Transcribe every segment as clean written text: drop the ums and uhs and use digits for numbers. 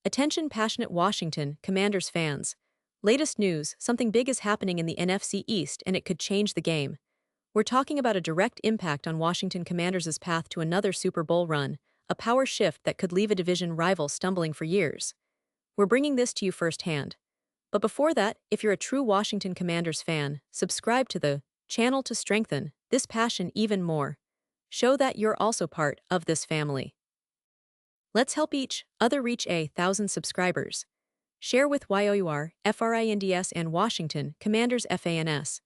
Attention passionate Washington Commanders fans. Latest news, something big is happening in the NFC East and it could change the game. We're talking about a direct impact on Washington Commanders' path to another Super Bowl run, a power shift that could leave a division rival stumbling for years. We're bringing this to you firsthand. But before that, if you're a true Washington Commanders fan, subscribe to the channel to strengthen this passion even more. Show that you're also part of this family. Let's help each other reach 1,000 subscribers. Share with YOUR, FRINDS and Washington Commanders FANS.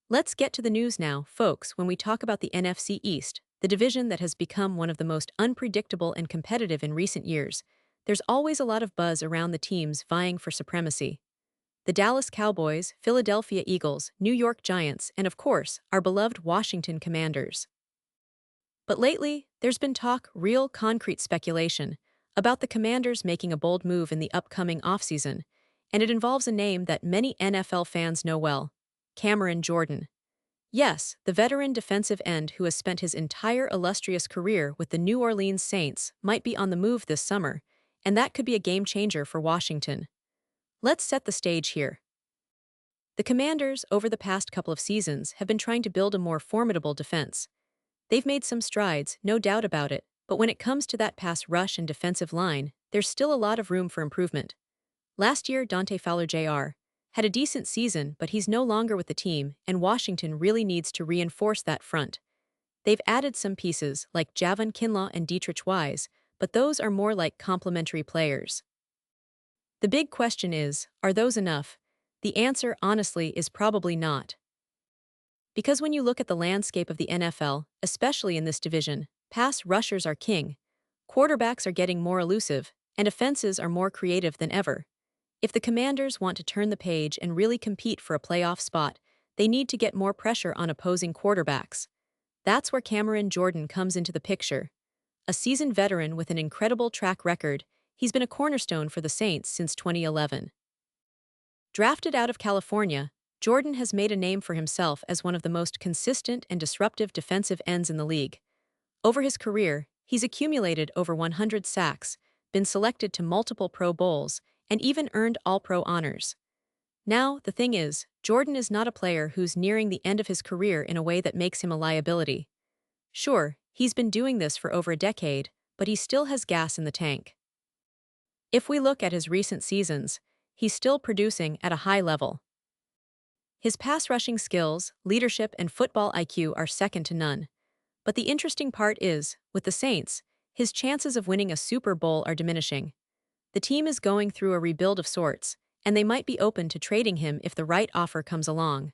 Let's get to the news now, folks. When we talk about the NFC East, the division that has become one of the most unpredictable and competitive in recent years, there's always a lot of buzz around the teams vying for supremacy. The Dallas Cowboys, Philadelphia Eagles, New York Giants, and of course, our beloved Washington Commanders. But lately, there's been talk, real concrete speculation, about the Commanders making a bold move in the upcoming offseason, and it involves a name that many NFL fans know well: Cameron Jordan. Yes, the veteran defensive end who has spent his entire illustrious career with the New Orleans Saints might be on the move this summer, and that could be a game-changer for Washington. Let's set the stage here. The Commanders, over the past couple of seasons, have been trying to build a more formidable defense. They've made some strides, no doubt about it, but when it comes to that pass rush and defensive line, there's still a lot of room for improvement. Last year, Dante Fowler Jr. had a decent season, but he's no longer with the team, and Washington really needs to reinforce that front. They've added some pieces, like Javon Kinlaw and Dietrich Wise, but those are more like complementary players. The big question is, are those enough? The answer, honestly, is probably not. Because when you look at the landscape of the NFL, especially in this division, pass rushers are king, quarterbacks are getting more elusive, and offenses are more creative than ever. If the Commanders want to turn the page and really compete for a playoff spot, they need to get more pressure on opposing quarterbacks. That's where Cameron Jordan comes into the picture. A seasoned veteran with an incredible track record, he's been a cornerstone for the Saints since 2011. Drafted out of California, Jordan has made a name for himself as one of the most consistent and disruptive defensive ends in the league. Over his career, he's accumulated over 100 sacks, been selected to multiple Pro Bowls, and even earned All-Pro honors. Now, the thing is, Jordan is not a player who's nearing the end of his career in a way that makes him a liability. Sure, he's been doing this for over a decade, but he still has gas in the tank. If we look at his recent seasons, he's still producing at a high level. His pass-rushing skills, leadership, and football IQ are second to none. But the interesting part is, with the Saints, his chances of winning a Super Bowl are diminishing. The team is going through a rebuild of sorts, and they might be open to trading him if the right offer comes along.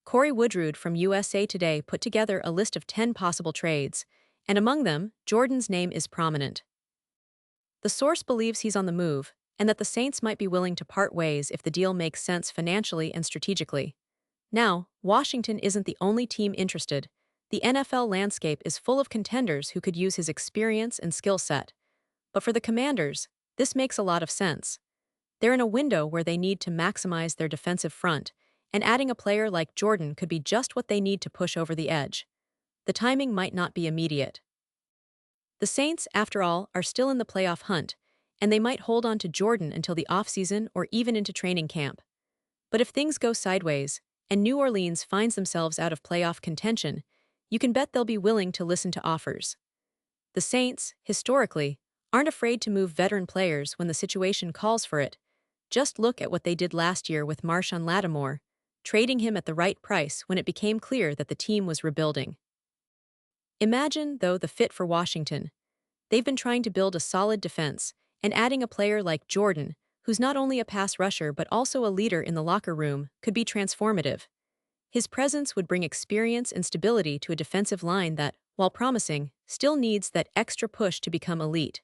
Corey Woodrude from USA Today put together a list of 10 possible trades, and among them, Jordan's name is prominent. The source believes he's on the move, and that the Saints might be willing to part ways if the deal makes sense financially and strategically. Now, Washington isn't the only team interested. The NFL landscape is full of contenders who could use his experience and skill set. But for the Commanders, this makes a lot of sense. They're in a window where they need to maximize their defensive front, and adding a player like Jordan could be just what they need to push over the edge. The timing might not be immediate. The Saints, after all, are still in the playoff hunt, and they might hold on to Jordan until the offseason or even into training camp. But if things go sideways, and New Orleans finds themselves out of playoff contention, you can bet they'll be willing to listen to offers. The Saints, historically, aren't afraid to move veteran players when the situation calls for it. Just look at what they did last year with Marshawn Lattimore, trading him at the right price when it became clear that the team was rebuilding. Imagine, though, the fit for Washington. They've been trying to build a solid defense, and adding a player like Jordan, who's not only a pass rusher but also a leader in the locker room, could be transformative. His presence would bring experience and stability to a defensive line that, while promising, still needs that extra push to become elite.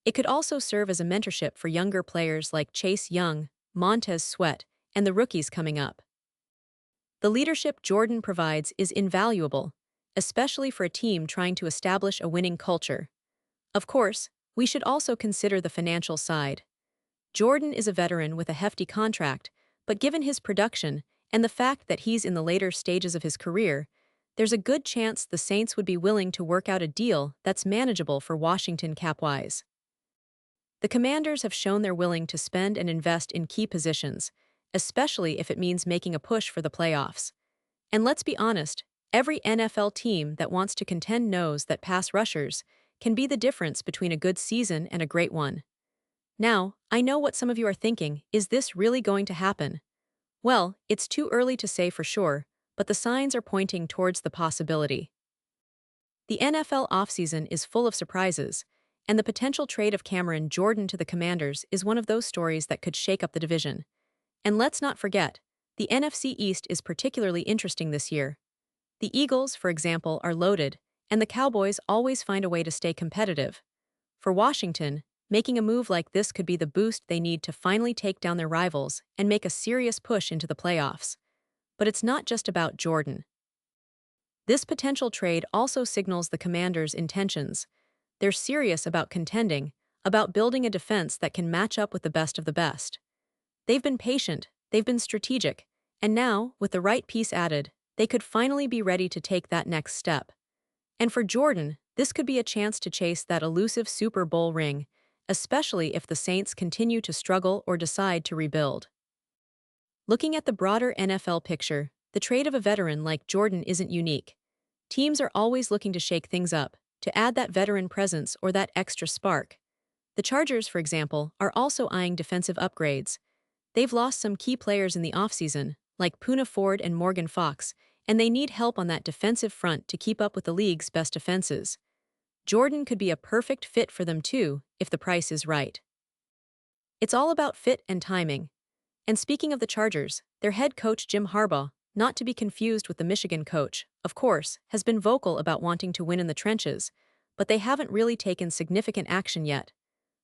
It could also serve as a mentorship for younger players like Chase Young, Montez Sweat, and the rookies coming up. The leadership Jordan provides is invaluable, especially for a team trying to establish a winning culture. Of course, we should also consider the financial side. Jordan is a veteran with a hefty contract, but given his production and the fact that he's in the later stages of his career, there's a good chance the Saints would be willing to work out a deal that's manageable for Washington cap-wise. The Commanders have shown they're willing to spend and invest in key positions, especially if it means making a push for the playoffs. And let's be honest, every NFL team that wants to contend knows that pass rushers can be the difference between a good season and a great one. Now, I know what some of you are thinking: is this really going to happen? Well, it's too early to say for sure, but the signs are pointing towards the possibility. The NFL offseason is full of surprises, and the potential trade of Cameron Jordan to the Commanders is one of those stories that could shake up the division. And let's not forget, the NFC East is particularly interesting this year. The Eagles, for example, are loaded, and the Cowboys always find a way to stay competitive. For Washington, making a move like this could be the boost they need to finally take down their rivals and make a serious push into the playoffs. But it's not just about Jordan. This potential trade also signals the Commanders' intentions. They're serious about contending, about building a defense that can match up with the best of the best. They've been patient, they've been strategic, and now, with the right piece added, they could finally be ready to take that next step. And for Jordan, this could be a chance to chase that elusive Super Bowl ring, especially if the Saints continue to struggle or decide to rebuild. Looking at the broader NFL picture, the trade of a veteran like Jordan isn't unique. Teams are always looking to shake things up, to add that veteran presence or that extra spark. The Chargers, for example, are also eyeing defensive upgrades. They've lost some key players in the offseason, like Poona Ford and Morgan Fox, and they need help on that defensive front to keep up with the league's best defenses. Jordan could be a perfect fit for them too, if the price is right. It's all about fit and timing. And speaking of the Chargers, their head coach Jim Harbaugh, not to be confused with the Michigan coach, of course, has been vocal about wanting to win in the trenches, but they haven't really taken significant action yet.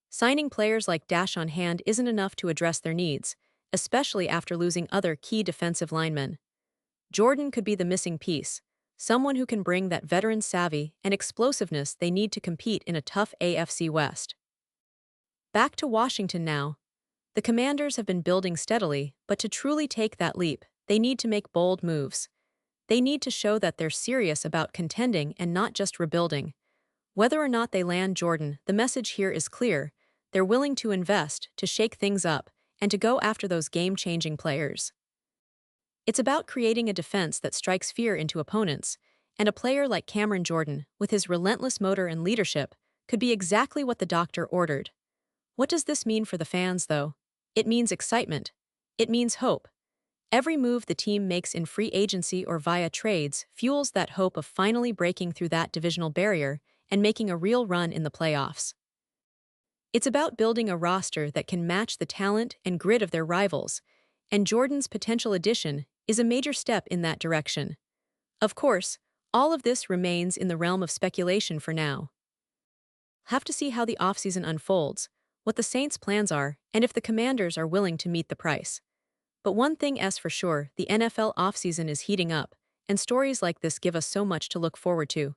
Signing players like Dashawn Hand isn't enough to address their needs, especially after losing other key defensive linemen. Jordan could be the missing piece, someone who can bring that veteran savvy and explosiveness they need to compete in a tough AFC West. Back to Washington now. The Commanders have been building steadily, but to truly take that leap, they need to make bold moves. They need to show that they're serious about contending and not just rebuilding. Whether or not they land Jordan, the message here is clear: they're willing to invest, to shake things up, and to go after those game-changing players. It's about creating a defense that strikes fear into opponents, and a player like Cameron Jordan, with his relentless motor and leadership, could be exactly what the doctor ordered. What does this mean for the fans, though? It means excitement. It means hope. Every move the team makes in free agency or via trades fuels that hope of finally breaking through that divisional barrier and making a real run in the playoffs. It's about building a roster that can match the talent and grit of their rivals, and Jordan's potential addition is a major step in that direction. Of course, all of this remains in the realm of speculation for now. Have to see how the offseason unfolds, what the Saints' plans are, and if the Commanders are willing to meet the price. But one thing is for sure, the NFL offseason is heating up, and stories like this give us so much to look forward to.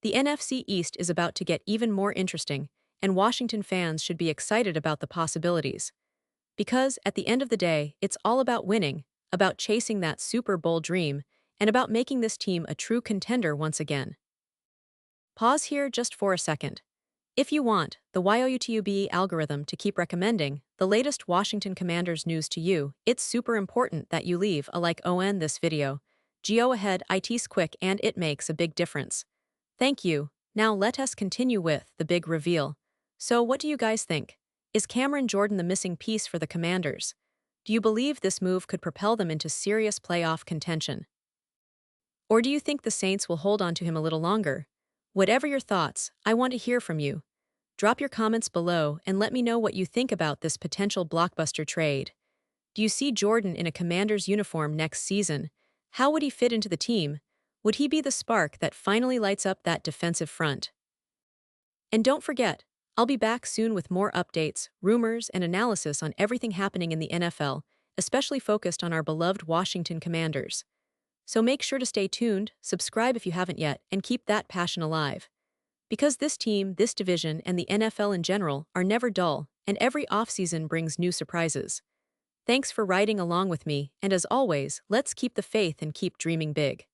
The NFC East is about to get even more interesting, and Washington fans should be excited about the possibilities. Because, at the end of the day, it's all about winning, about chasing that Super Bowl dream, and about making this team a true contender once again. Pause here just for a second. If you want the YouTube algorithm to keep recommending the latest Washington Commanders news to you, it's super important that you leave a like on this video. Go ahead, it's quick and it makes a big difference. Thank you. Now let us continue with the big reveal. So what do you guys think? Is Cameron Jordan the missing piece for the Commanders? Do you believe this move could propel them into serious playoff contention? Or do you think the Saints will hold on to him a little longer? Whatever your thoughts, I want to hear from you. Drop your comments below and let me know what you think about this potential blockbuster trade. Do you see Jordan in a Commanders uniform next season? How would he fit into the team? Would he be the spark that finally lights up that defensive front? And don't forget, I'll be back soon with more updates, rumors, and analysis on everything happening in the NFL, especially focused on our beloved Washington Commanders. So make sure to stay tuned, subscribe if you haven't yet, and keep that passion alive. Because this team, this division, and the NFL in general are never dull, and every offseason brings new surprises. Thanks for riding along with me, and as always, let's keep the faith and keep dreaming big.